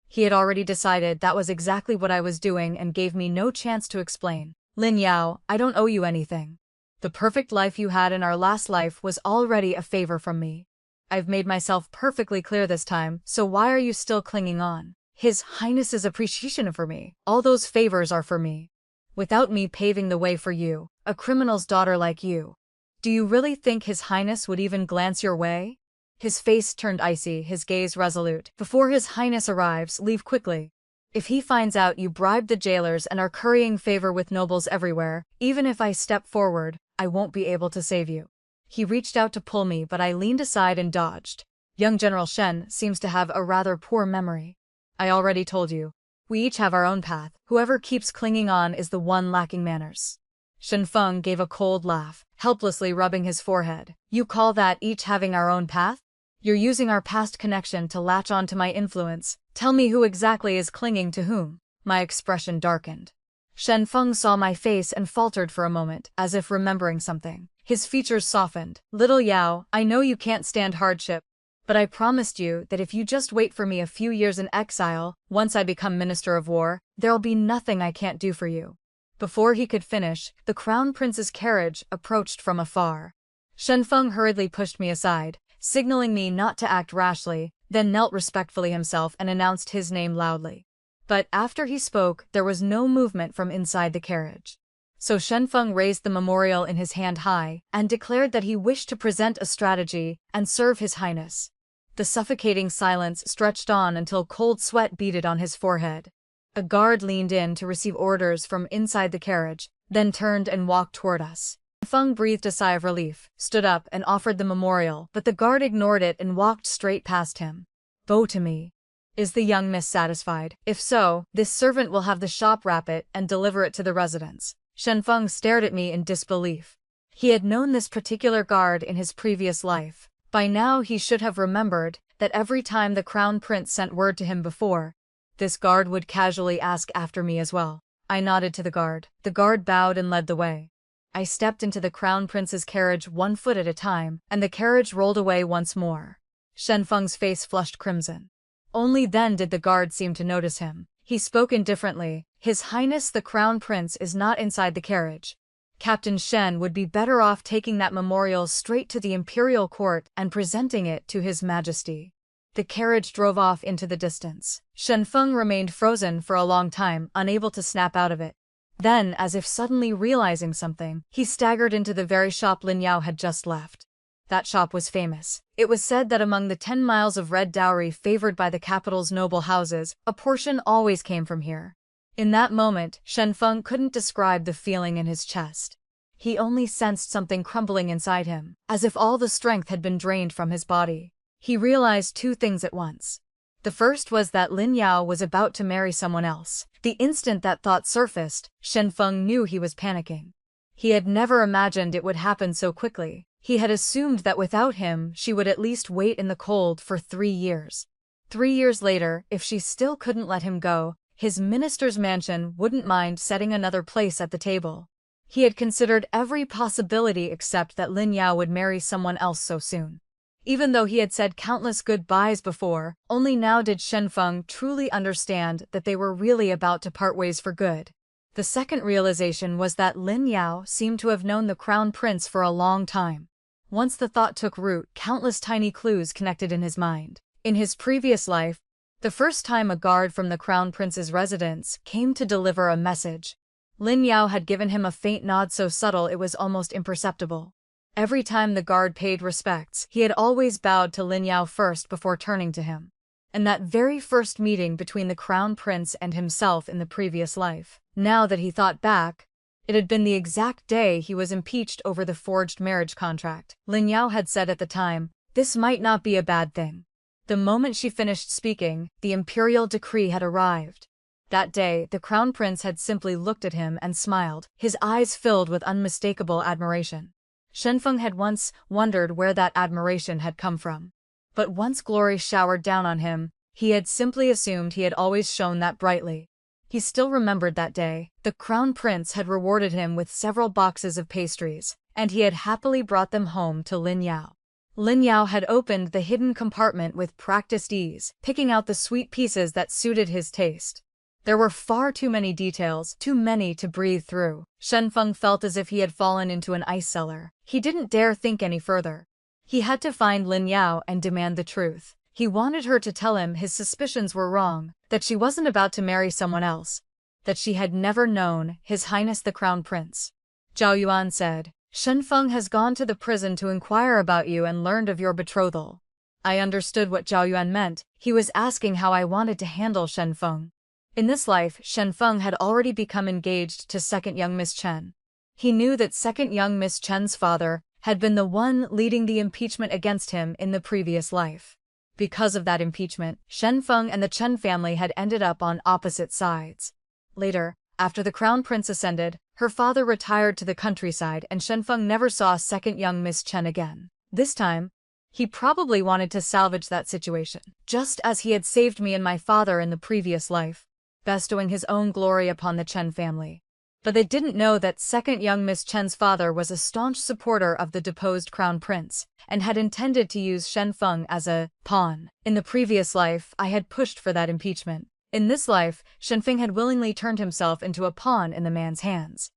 He had already decided that was exactly what I was doing and gave me no chance to explain. Lin Yao, I don't owe you anything. The perfect life you had in our last life was already a favor from me. I've made myself perfectly clear this time, so why are you still clinging on? His Highness's appreciation for me. All those favors are for me. Without me paving the way for you, a criminal's daughter like you. Do you really think His Highness would even glance your way? His face turned icy, his gaze resolute. Before His Highness arrives, leave quickly. If he finds out you bribed the jailers and are currying favor with nobles everywhere, even if I step forward, I won't be able to save you. He reached out to pull me, but I leaned aside and dodged. Young General Shen seems to have a rather poor memory. I already told you. We each have our own path. Whoever keeps clinging on is the one lacking manners. Shen Feng gave a cold laugh, helplessly rubbing his forehead. You call that each having our own path? You're using our past connection to latch on to my influence. Tell me who exactly is clinging to whom. My expression darkened. Shen Feng saw my face and faltered for a moment, as if remembering something. His features softened. Little Yao, I know you can't stand hardship, but I promised you that if you just wait for me a few years in exile, once I become Minister of War, there'll be nothing I can't do for you. Before he could finish, the crown prince's carriage approached from afar. Shen Feng hurriedly pushed me aside, signaling me not to act rashly, then knelt respectfully himself and announced his name loudly. But after he spoke, there was no movement from inside the carriage. So Shen Feng raised the memorial in his hand high and declared that he wished to present a strategy and serve His Highness. The suffocating silence stretched on until cold sweat beaded on his forehead. A guard leaned in to receive orders from inside the carriage, then turned and walked toward us. Feng breathed a sigh of relief, stood up and offered the memorial, but the guard ignored it and walked straight past him. Bow to me. Is the young miss satisfied? If so, this servant will have the shop wrap it and deliver it to the residence. Shen Feng stared at me in disbelief. He had known this particular guard in his previous life. By now he should have remembered that every time the Crown Prince sent word to him before, this guard would casually ask after me as well. I nodded to the guard. The guard bowed and led the way. I stepped into the Crown Prince's carriage 1 foot at a time, and the carriage rolled away once more. Shen Feng's face flushed crimson. Only then did the guard seem to notice him. He spoke indifferently. His Highness the Crown Prince is not inside the carriage. Captain Shen would be better off taking that memorial straight to the imperial court and presenting it to His Majesty. The carriage drove off into the distance. Shen Feng remained frozen for a long time, unable to snap out of it. Then, as if suddenly realizing something, he staggered into the very shop Lin Yao had just left. That shop was famous. It was said that among the 10 miles of red dowry favored by the capital's noble houses, a portion always came from here. In that moment, Shen Feng couldn't describe the feeling in his chest. He only sensed something crumbling inside him, as if all the strength had been drained from his body. He realized 2 things at once. The first was that Lin Yao was about to marry someone else. The instant that thought surfaced, Shen Feng knew he was panicking. He had never imagined it would happen so quickly. He had assumed that without him, she would at least wait in the cold for 3 years. 3 years later, if she still couldn't let him go, his minister's mansion wouldn't mind setting another place at the table. He had considered every possibility except that Lin Yao would marry someone else so soon. Even though he had said countless goodbyes before, only now did Shen Feng truly understand that they were really about to part ways for good. The second realization was that Lin Yao seemed to have known the Crown Prince for a long time. Once the thought took root, countless tiny clues connected in his mind. In his previous life, the first time a guard from the Crown Prince's residence came to deliver a message, Lin Yao had given him a faint nod so subtle it was almost imperceptible. Every time the guard paid respects, he had always bowed to Lin Yao first before turning to him. And that very first meeting between the Crown Prince and himself in the previous life, now that he thought back, it had been the exact day he was impeached over the forged marriage contract. Lin Yao had said at the time, "This might not be a bad thing." The moment she finished speaking, the imperial decree had arrived. That day, the Crown Prince had simply looked at him and smiled, his eyes filled with unmistakable admiration. Shen Feng had once wondered where that admiration had come from. But once glory showered down on him, he had simply assumed he had always shone that brightly. He still remembered that day. The Crown Prince had rewarded him with several boxes of pastries, and he had happily brought them home to Lin Yao. Lin Yao had opened the hidden compartment with practiced ease, picking out the sweet pieces that suited his taste. There were far too many details, too many to breathe through. Shen Feng felt as if he had fallen into an ice cellar. He didn't dare think any further. He had to find Lin Yao and demand the truth. He wanted her to tell him his suspicions were wrong, that she wasn't about to marry someone else, that she had never known His Highness the Crown Prince. Zhao Yuan said, "Shen Feng has gone to the prison to inquire about you and learned of your betrothal." I understood what Zhao Yuan meant. He was asking how I wanted to handle Shen Feng. In this life, Shen Feng had already become engaged to second young Miss Chen. He knew that second young Miss Chen's father had been the one leading the impeachment against him in the previous life. Because of that impeachment, Shen Feng and the Chen family had ended up on opposite sides. Later, after the Crown Prince ascended, her father retired to the countryside and Shen Feng never saw second young Miss Chen again. This time, he probably wanted to salvage that situation, just as he had saved me and my father in the previous life, bestowing his own glory upon the Chen family. But they didn't know that second young Miss Chen's father was a staunch supporter of the deposed Crown Prince, and had intended to use Shen Feng as a pawn. In the previous life, I had pushed for that impeachment. In this life, Shen Feng had willingly turned himself into a pawn in the man's hands.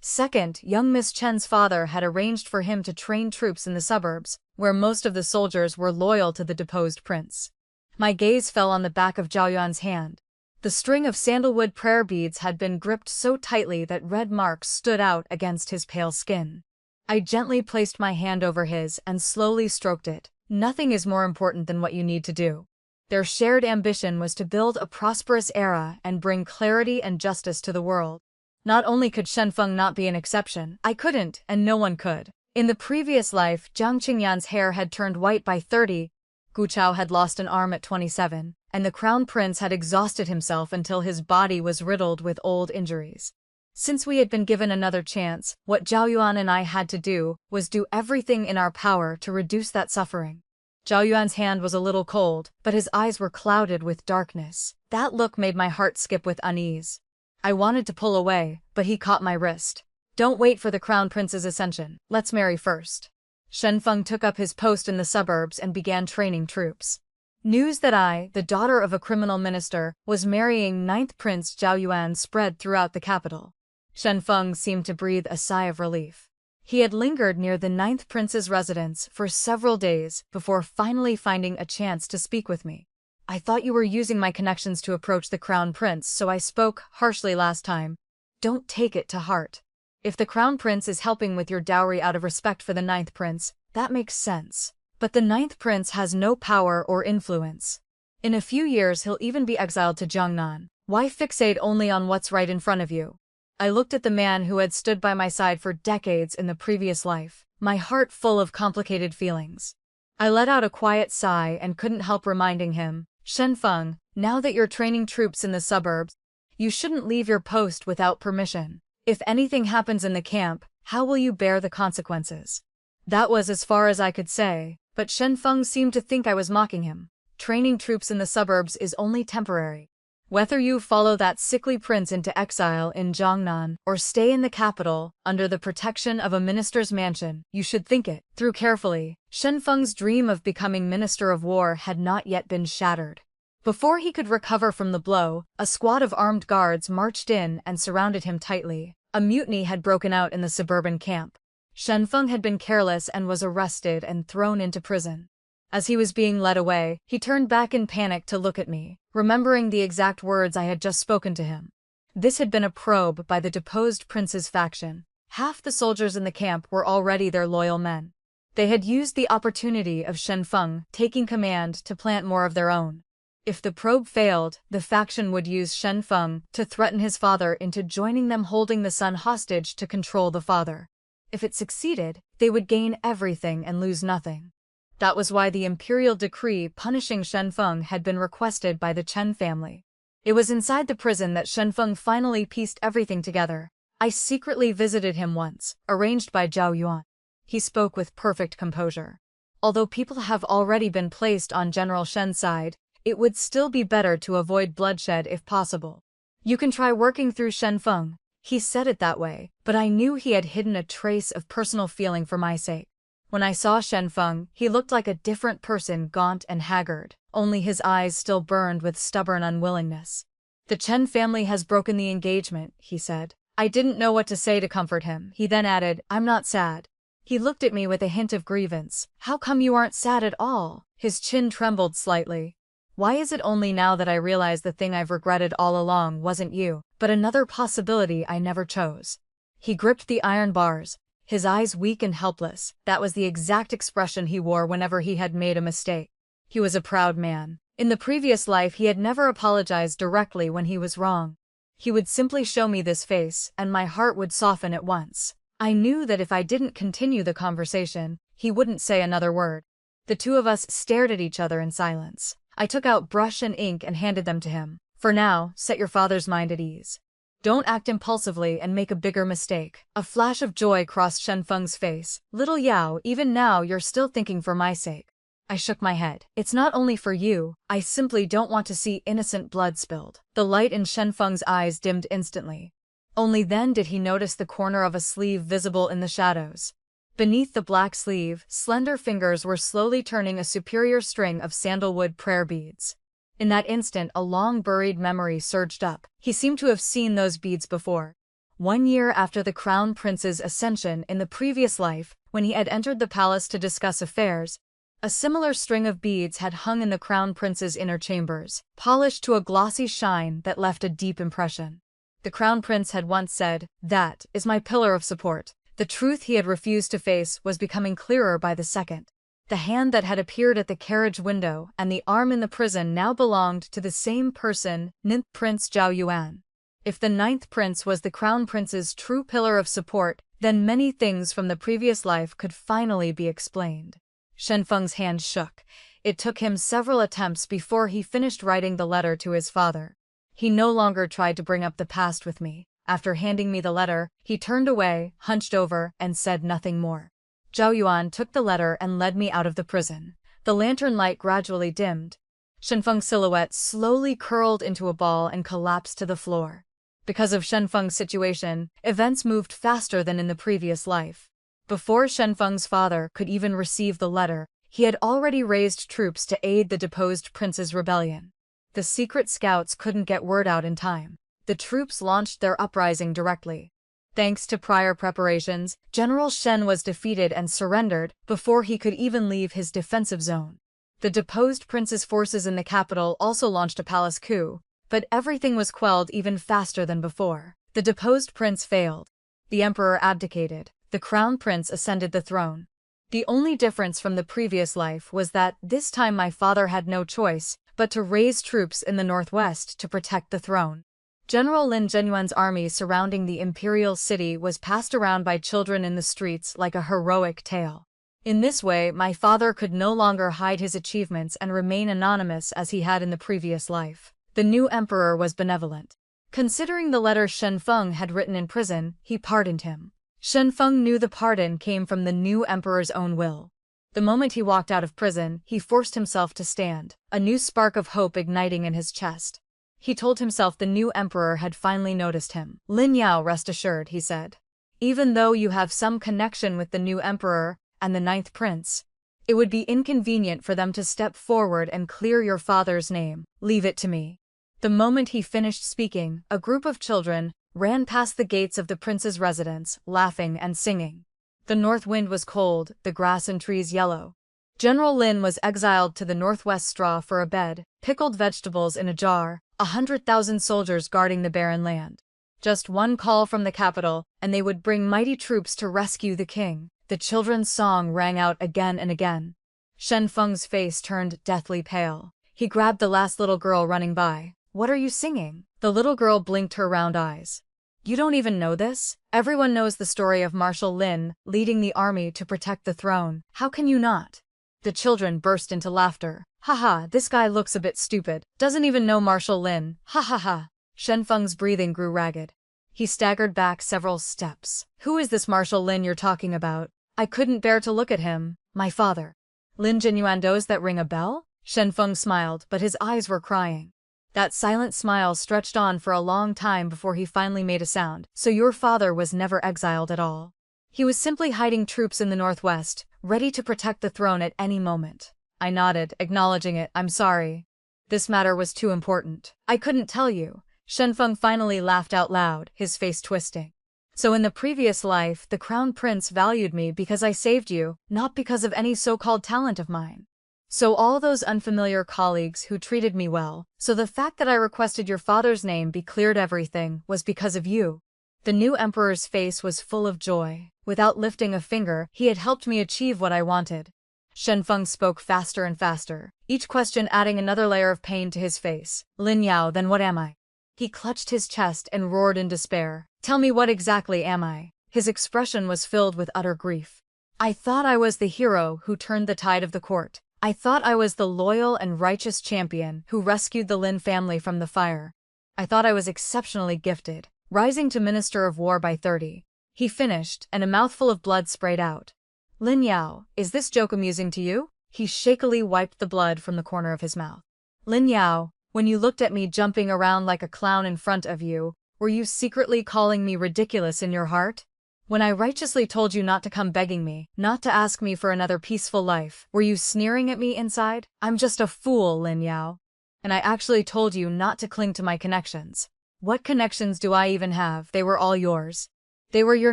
Second, young Miss Chen's father had arranged for him to train troops in the suburbs, where most of the soldiers were loyal to the deposed prince. My gaze fell on the back of Zhao Yuan's hand. The string of sandalwood prayer beads had been gripped so tightly that red marks stood out against his pale skin. I gently placed my hand over his and slowly stroked it. Nothing is more important than what you need to do. Their shared ambition was to build a prosperous era and bring clarity and justice to the world. Not only could Shen Feng not be an exception, I couldn't, and no one could. In the previous life, Jiang Qingyan's hair had turned white by 30, Gu Chao had lost an arm at 27, and the Crown Prince had exhausted himself until his body was riddled with old injuries. Since we had been given another chance, what Zhao Yuan and I had to do was do everything in our power to reduce that suffering. Zhao Yuan's hand was a little cold, but his eyes were clouded with darkness. That look made my heart skip with unease. I wanted to pull away, but he caught my wrist. Don't wait for the Crown Prince's ascension, let's marry first. Shen Feng took up his post in the suburbs and began training troops. News that I, the daughter of a criminal minister, was marrying 9th Prince Zhao Yuan spread throughout the capital. Shen Feng seemed to breathe a sigh of relief. He had lingered near the 9th Prince's residence for several days before finally finding a chance to speak with me. I thought you were using my connections to approach the Crown Prince, so I spoke harshly last time. Don't take it to heart. If the Crown Prince is helping with your dowry out of respect for the 9th Prince, that makes sense. But the 9th Prince has no power or influence. In a few years he'll even be exiled to Jiangnan. Why fixate only on what's right in front of you? I looked at the man who had stood by my side for decades in the previous life, my heart full of complicated feelings. I let out a quiet sigh and couldn't help reminding him, Shen Feng, now that you're training troops in the suburbs, you shouldn't leave your post without permission. If anything happens in the camp, how will you bear the consequences? That was as far as I could say, but Shen Feng seemed to think I was mocking him. Training troops in the suburbs is only temporary. Whether you follow that sickly prince into exile in Jiangnan or stay in the capital under the protection of a minister's mansion, you should think it through carefully. Shen Feng's dream of becoming Minister of War had not yet been shattered. Before he could recover from the blow, a squad of armed guards marched in and surrounded him tightly. A mutiny had broken out in the suburban camp. Shen Feng had been careless and was arrested and thrown into prison. As he was being led away, he turned back in panic to look at me, remembering the exact words I had just spoken to him. This had been a probe by the deposed prince's faction. Half the soldiers in the camp were already their loyal men. They had used the opportunity of Shen Feng taking command to plant more of their own. If the probe failed, the faction would use Shen Feng to threaten his father into joining them, holding the son hostage to control the father. If it succeeded, they would gain everything and lose nothing. That was why the imperial decree punishing Shen Feng had been requested by the Chen family. It was inside the prison that Shen Feng finally pieced everything together. I secretly visited him once, arranged by Zhao Yuan. He spoke with perfect composure. Although people have already been placed on General Shen's side, it would still be better to avoid bloodshed if possible. You can try working through Shen Feng. He said it that way, but I knew he had hidden a trace of personal feeling for my sake. When I saw Shen Feng, he looked like a different person, gaunt and haggard, only his eyes still burned with stubborn unwillingness. The Chen family has broken the engagement, he said. I didn't know what to say to comfort him. He then added, I'm not sad. He looked at me with a hint of grievance. How come you aren't sad at all? His chin trembled slightly. Why is it only now that I realize the thing I've regretted all along wasn't you, but another possibility I never chose? He gripped the iron bars, his eyes weak and helpless. That was the exact expression he wore whenever he had made a mistake. He was a proud man. In the previous life he had never apologized directly when he was wrong. He would simply show me this face, and my heart would soften at once. I knew that if I didn't continue the conversation, he wouldn't say another word. The two of us stared at each other in silence. I took out brush and ink and handed them to him. For now, set your father's mind at ease. Don't act impulsively and make a bigger mistake. A flash of joy crossed Shen Feng's face. Little Yao, even now you're still thinking for my sake. I shook my head. It's not only for you, I simply don't want to see innocent blood spilled. The light in Shen Feng's eyes dimmed instantly. Only then did he notice the corner of a sleeve visible in the shadows. Beneath the black sleeve, slender fingers were slowly turning a superior string of sandalwood prayer beads. In that instant, a long-buried memory surged up. He seemed to have seen those beads before. 1 year after the Crown Prince's ascension in the previous life, when he had entered the palace to discuss affairs, a similar string of beads had hung in the Crown Prince's inner chambers, polished to a glossy shine that left a deep impression. The Crown Prince had once said, "That is my pillar of support." The truth he had refused to face was becoming clearer by the second. The hand that had appeared at the carriage window and the arm in the prison now belonged to the same person, 9th Prince Zhao Yuan. If the 9th Prince was the Crown Prince's true pillar of support, then many things from the previous life could finally be explained. Shen Feng's hand shook. It took him several attempts before he finished writing the letter to his father. He no longer tried to bring up the past with me. After handing me the letter, he turned away, hunched over, and said nothing more. Zhao Yuan took the letter and led me out of the prison. The lantern light gradually dimmed. Shen Feng's silhouette slowly curled into a ball and collapsed to the floor. Because of Shen Feng's situation, events moved faster than in the previous life. Before Shen Feng's father could even receive the letter, he had already raised troops to aid the deposed prince's rebellion. The secret scouts couldn't get word out in time. The troops launched their uprising directly. Thanks to prior preparations, General Shen was defeated and surrendered before he could even leave his defensive zone. The deposed prince's forces in the capital also launched a palace coup, but everything was quelled even faster than before. The deposed prince failed. The emperor abdicated. The crown prince ascended the throne. The only difference from the previous life was that this time my father had no choice but to raise troops in the northwest to protect the throne. General Lin Yuan's army surrounding the imperial city was passed around by children in the streets like a heroic tale. In this way, my father could no longer hide his achievements and remain anonymous as he had in the previous life. The new emperor was benevolent. Considering the letter Shen Feng had written in prison, he pardoned him. Shen Feng knew the pardon came from the new emperor's own will. The moment he walked out of prison, he forced himself to stand, a new spark of hope igniting in his chest. He told himself the new emperor had finally noticed him. "Lin Yao, rest assured," he said. "Even though you have some connection with the new emperor and the ninth prince, it would be inconvenient for them to step forward and clear your father's name. Leave it to me." The moment he finished speaking, a group of children ran past the gates of the prince's residence, laughing and singing. The north wind was cold, the grass and trees yellow. General Lin was exiled to the northwest straw for a bed, pickled vegetables in a jar, 100,000 soldiers guarding the barren land. Just one call from the capital, and they would bring mighty troops to rescue the king. The children's song rang out again and again. Shen Feng's face turned deathly pale. He grabbed the last little girl running by. "What are you singing?" The little girl blinked her round eyes. "You don't even know this? Everyone knows the story of Marshal Lin leading the army to protect the throne. How can you not?" The children burst into laughter. "Haha, this guy looks a bit stupid. Doesn't even know Marshal Lin. Ha ha ha." Shen Feng's breathing grew ragged. He staggered back several steps. "Who is this Marshal Lin you're talking about? I couldn't bear to look at him. My father." "Lin Yuan, does that ring a bell?" Shen Feng smiled, but his eyes were crying. That silent smile stretched on for a long time before he finally made a sound. "So your father was never exiled at all. He was simply hiding troops in the northwest, ready to protect the throne at any moment." I nodded, acknowledging it. "I'm sorry. This matter was too important. I couldn't tell you." Shen Feng finally laughed out loud, his face twisting. "So in the previous life, the crown prince valued me because I saved you, not because of any so-called talent of mine. So all those unfamiliar colleagues who treated me well, so the fact that I requested your father's name be cleared everything was because of you." The new emperor's face was full of joy. Without lifting a finger, he had helped me achieve what I wanted. Shen Feng spoke faster and faster, each question adding another layer of pain to his face. "Lin Yao, then what am I?" He clutched his chest and roared in despair. "Tell me, what exactly am I?" His expression was filled with utter grief. "I thought I was the hero who turned the tide of the court. I thought I was the loyal and righteous champion who rescued the Lin family from the fire. I thought I was exceptionally gifted, rising to Minister of War by 30. He finished, and a mouthful of blood sprayed out. "Lin Yao, is this joke amusing to you?" He shakily wiped the blood from the corner of his mouth. "Lin Yao, when you looked at me jumping around like a clown in front of you, were you secretly calling me ridiculous in your heart? When I righteously told you not to come begging me, not to ask me for another peaceful life, were you sneering at me inside? I'm just a fool, Lin Yao. And I actually told you not to cling to my connections. What connections do I even have? They were all yours. They were your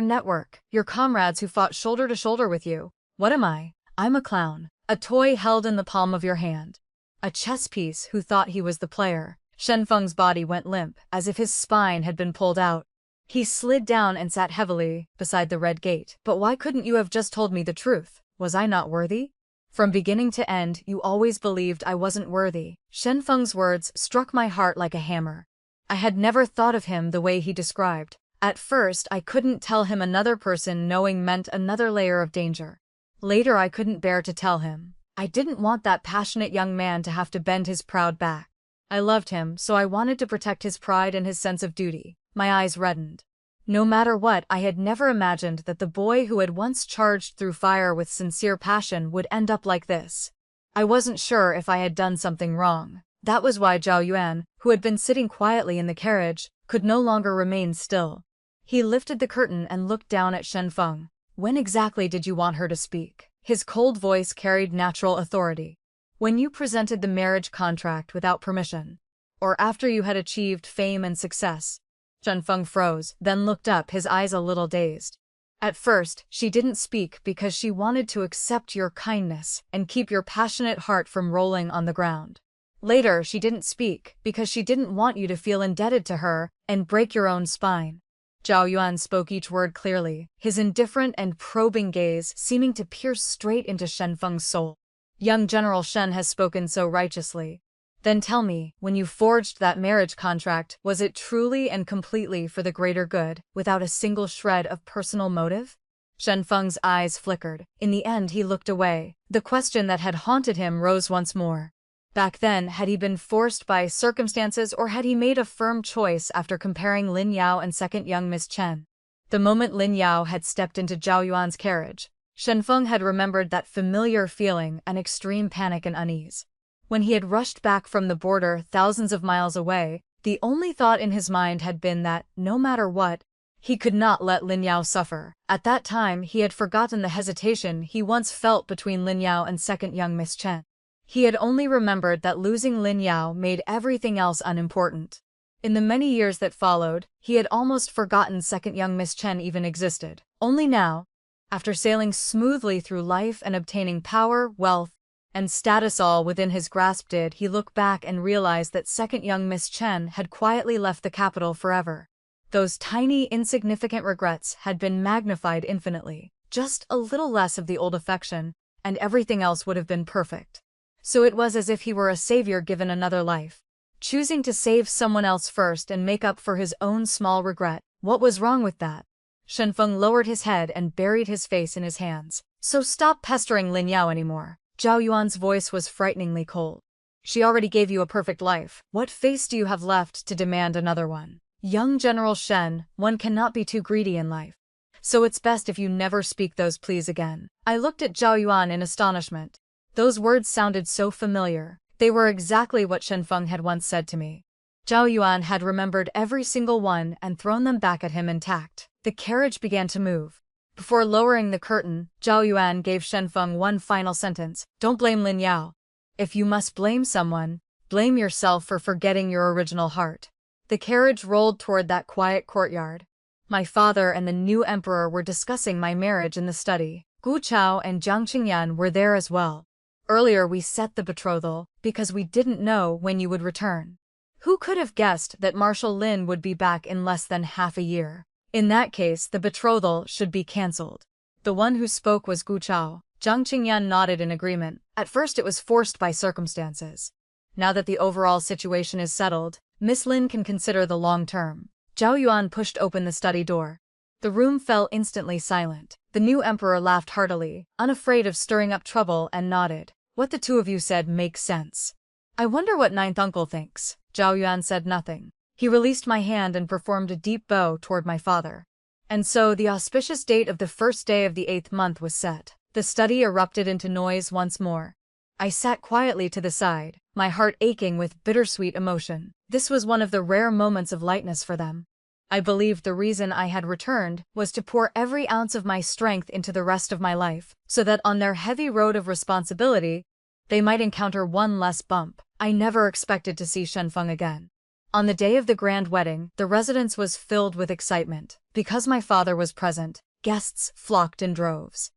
network, your comrades who fought shoulder to shoulder with you. What am I? I'm a clown, a toy held in the palm of your hand. A chess piece who thought he was the player." Shen Feng's body went limp, as if his spine had been pulled out. He slid down and sat heavily beside the red gate. "But why couldn't you have just told me the truth? Was I not worthy? From beginning to end, you always believed I wasn't worthy." Shen Feng's words struck my heart like a hammer. I had never thought of him the way he described. At first, I couldn't tell him another person knowing meant another layer of danger. Later, I couldn't bear to tell him. I didn't want that passionate young man to have to bend his proud back. I loved him, so I wanted to protect his pride and his sense of duty. My eyes reddened. No matter what, I had never imagined that the boy who had once charged through fire with sincere passion would end up like this. I wasn't sure if I had done something wrong. That was why Zhao Yuan, who had been sitting quietly in the carriage, could no longer remain still. He lifted the curtain and looked down at Shen Feng. When exactly did you want her to speak? His cold voice carried natural authority. When you presented the marriage contract without permission, or after you had achieved fame and success? Shen Feng froze, then looked up, his eyes a little dazed. At first, she didn't speak because she wanted to accept your kindness and keep your passionate heart from rolling on the ground. Later, she didn't speak because she didn't want you to feel indebted to her and break your own spine. Zhao Yuan spoke each word clearly, his indifferent and probing gaze seeming to pierce straight into Shen Feng's soul. Young General Shen has spoken so righteously. Then tell me, when you forged that marriage contract, was it truly and completely for the greater good, without a single shred of personal motive? Shen Feng's eyes flickered. In the end, he looked away. The question that had haunted him rose once more. Back then, had he been forced by circumstances or had he made a firm choice after comparing Lin Yao and second young Miss Chen? The moment Lin Yao had stepped into Zhao Yuan's carriage, Shen Feng had remembered that familiar feeling, an extreme panic and unease. When he had rushed back from the border thousands of miles away, the only thought in his mind had been that, no matter what, he could not let Lin Yao suffer. At that time, he had forgotten the hesitation he once felt between Lin Yao and second young Miss Chen. He had only remembered that losing Lin Yao made everything else unimportant. In the many years that followed, he had almost forgotten second young Miss Chen even existed. Only now, after sailing smoothly through life and obtaining power, wealth, and status all within his grasp, did he look back and realize that second young Miss Chen had quietly left the capital forever. Those tiny, insignificant regrets had been magnified infinitely. Just a little less of the old affection, and everything else would have been perfect. So it was as if he were a savior given another life, choosing to save someone else first and make up for his own small regret. What was wrong with that? Shen Feng lowered his head and buried his face in his hands. So stop pestering Lin Yao anymore. Zhao Yuan's voice was frighteningly cold. She already gave you a perfect life. What face do you have left to demand another one? Young General Shen, one cannot be too greedy in life. So it's best if you never speak those pleas again. I looked at Zhao Yuan in astonishment. Those words sounded so familiar. They were exactly what Shen Feng had once said to me. Zhao Yuan had remembered every single one and thrown them back at him intact. The carriage began to move. Before lowering the curtain, Zhao Yuan gave Shen Feng one final sentence. Don't blame Lin Yao. If you must blame someone, blame yourself for forgetting your original heart. The carriage rolled toward that quiet courtyard. My father and the new emperor were discussing my marriage in the study. Gu Chao and Jiang Qingyan were there as well. Earlier we set the betrothal, because we didn't know when you would return. Who could have guessed that Marshal Lin would be back in less than half a year? In that case, the betrothal should be cancelled. The one who spoke was Gu Chao. Jiang Qingyan nodded in agreement. At first it was forced by circumstances. Now that the overall situation is settled, Miss Lin can consider the long term. Zhao Yuan pushed open the study door. The room fell instantly silent. The new emperor laughed heartily, unafraid of stirring up trouble, and nodded. What the two of you said makes sense. I wonder what ninth uncle thinks. Zhao Yuan said nothing. He released my hand and performed a deep bow toward my father. And so the auspicious date of the first day of the 8th month was set. The study erupted into noise once more. I sat quietly to the side, my heart aching with bittersweet emotion. This was one of the rare moments of lightness for them. I believed the reason I had returned was to pour every ounce of my strength into the rest of my life, so that on their heavy road of responsibility, they might encounter one less bump. I never expected to see Shen Feng again. On the day of the grand wedding, the residence was filled with excitement. Because my father was present, guests flocked in droves.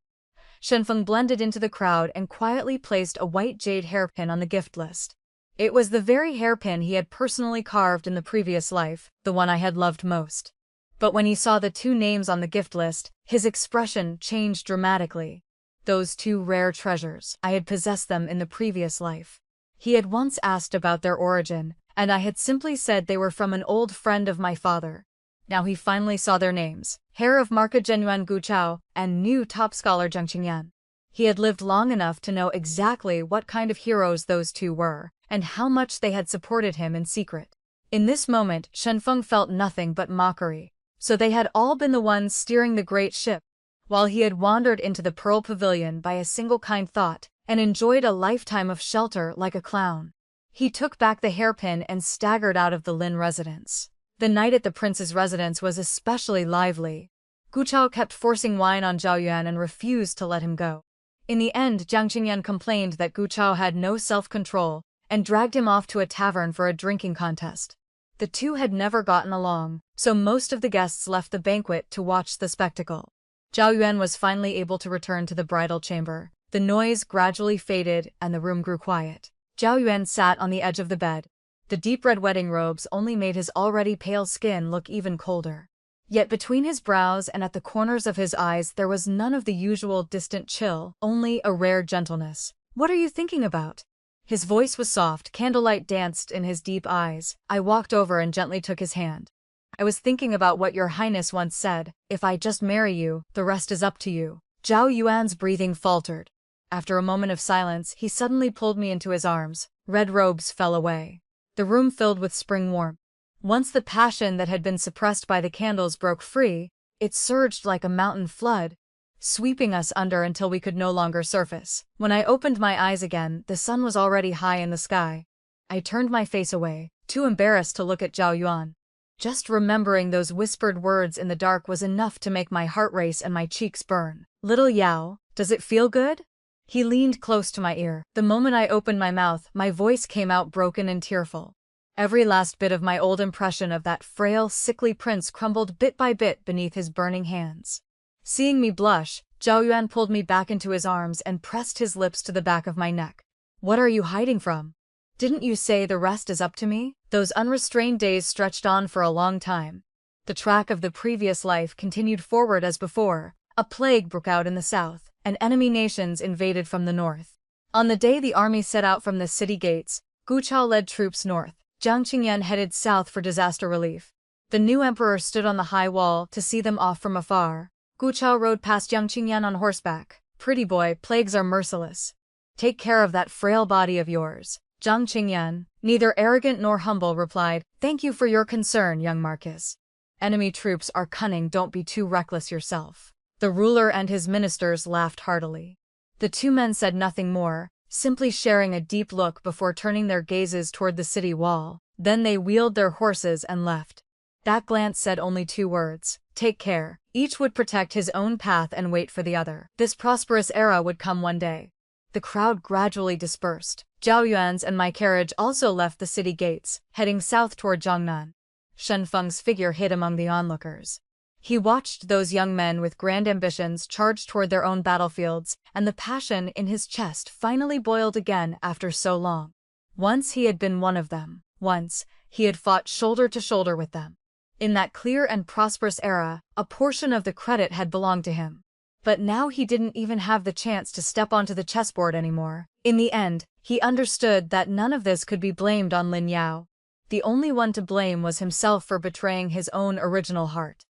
Shen Feng blended into the crowd and quietly placed a white jade hairpin on the gift list. It was the very hairpin he had personally carved in the previous life, the one I had loved most. But when he saw the two names on the gift list, his expression changed dramatically. Those two rare treasures, I had possessed them in the previous life. He had once asked about their origin, and I had simply said they were from an old friend of my father. Now he finally saw their names, heir of Marca Genuan Gu Chao, and new top scholar Jiang Qingyan. He had lived long enough to know exactly what kind of heroes those two were, and how much they had supported him in secret. In this moment, Shen Feng felt nothing but mockery. So they had all been the ones steering the great ship, while he had wandered into the Pearl Pavilion by a single kind thought, and enjoyed a lifetime of shelter like a clown. He took back the hairpin and staggered out of the Lin residence. The night at the prince's residence was especially lively. Gu Chao kept forcing wine on Zhao Yuan and refused to let him go. In the end, Jiang Qingyan complained that Gu Chao had no self-control and dragged him off to a tavern for a drinking contest. The two had never gotten along, so most of the guests left the banquet to watch the spectacle. Zhao Yuan was finally able to return to the bridal chamber. The noise gradually faded and the room grew quiet. Zhao Yuan sat on the edge of the bed. The deep red wedding robes only made his already pale skin look even colder. Yet between his brows and at the corners of his eyes there was none of the usual distant chill, only a rare gentleness. "What are you thinking about?" His voice was soft, candlelight danced in his deep eyes. I walked over and gently took his hand. "I was thinking about what your highness once said, if I just marry you, the rest is up to you." Zhao Yuan's breathing faltered. After a moment of silence, he suddenly pulled me into his arms. Red robes fell away. The room filled with spring warmth. Once the passion that had been suppressed by the candles broke free, it surged like a mountain flood, sweeping us under until we could no longer surface. When I opened my eyes again, the sun was already high in the sky. I turned my face away, too embarrassed to look at Zhao Yuan. Just remembering those whispered words in the dark was enough to make my heart race and my cheeks burn. "Little Yao, does it feel good?" He leaned close to my ear. The moment I opened my mouth, my voice came out broken and tearful. Every last bit of my old impression of that frail, sickly prince crumbled bit by bit beneath his burning hands. Seeing me blush, Zhao Yuan pulled me back into his arms and pressed his lips to the back of my neck. "What are you hiding from? Didn't you say the rest is up to me?" Those unrestrained days stretched on for a long time. The track of the previous life continued forward as before. A plague broke out in the south, and enemy nations invaded from the north. On the day the army set out from the city gates, Gu Chao led troops north. Jiang Qingyan headed south for disaster relief. The new emperor stood on the high wall to see them off from afar. Gu Chao rode past Jiang Qingyan on horseback. "Pretty boy, plagues are merciless. Take care of that frail body of yours." Jiang Qingyan, neither arrogant nor humble, replied, "Thank you for your concern, young Marcus. Enemy troops are cunning, don't be too reckless yourself." The ruler and his ministers laughed heartily. The two men said nothing more, simply sharing a deep look before turning their gazes toward the city wall. Then they wheeled their horses and left. That glance said only two words: take care. Each would protect his own path and wait for the other. This prosperous era would come one day. The crowd gradually dispersed. Zhao Yuan's and my carriage also left the city gates, heading south toward Jiangnan. Shen Feng's figure hid among the onlookers. He watched those young men with grand ambitions charge toward their own battlefields, and the passion in his chest finally boiled again after so long. Once he had been one of them. Once, he had fought shoulder to shoulder with them. In that clear and prosperous era, a portion of the credit had belonged to him. But now he didn't even have the chance to step onto the chessboard anymore. In the end, he understood that none of this could be blamed on Lin Yao. The only one to blame was himself for betraying his own original heart.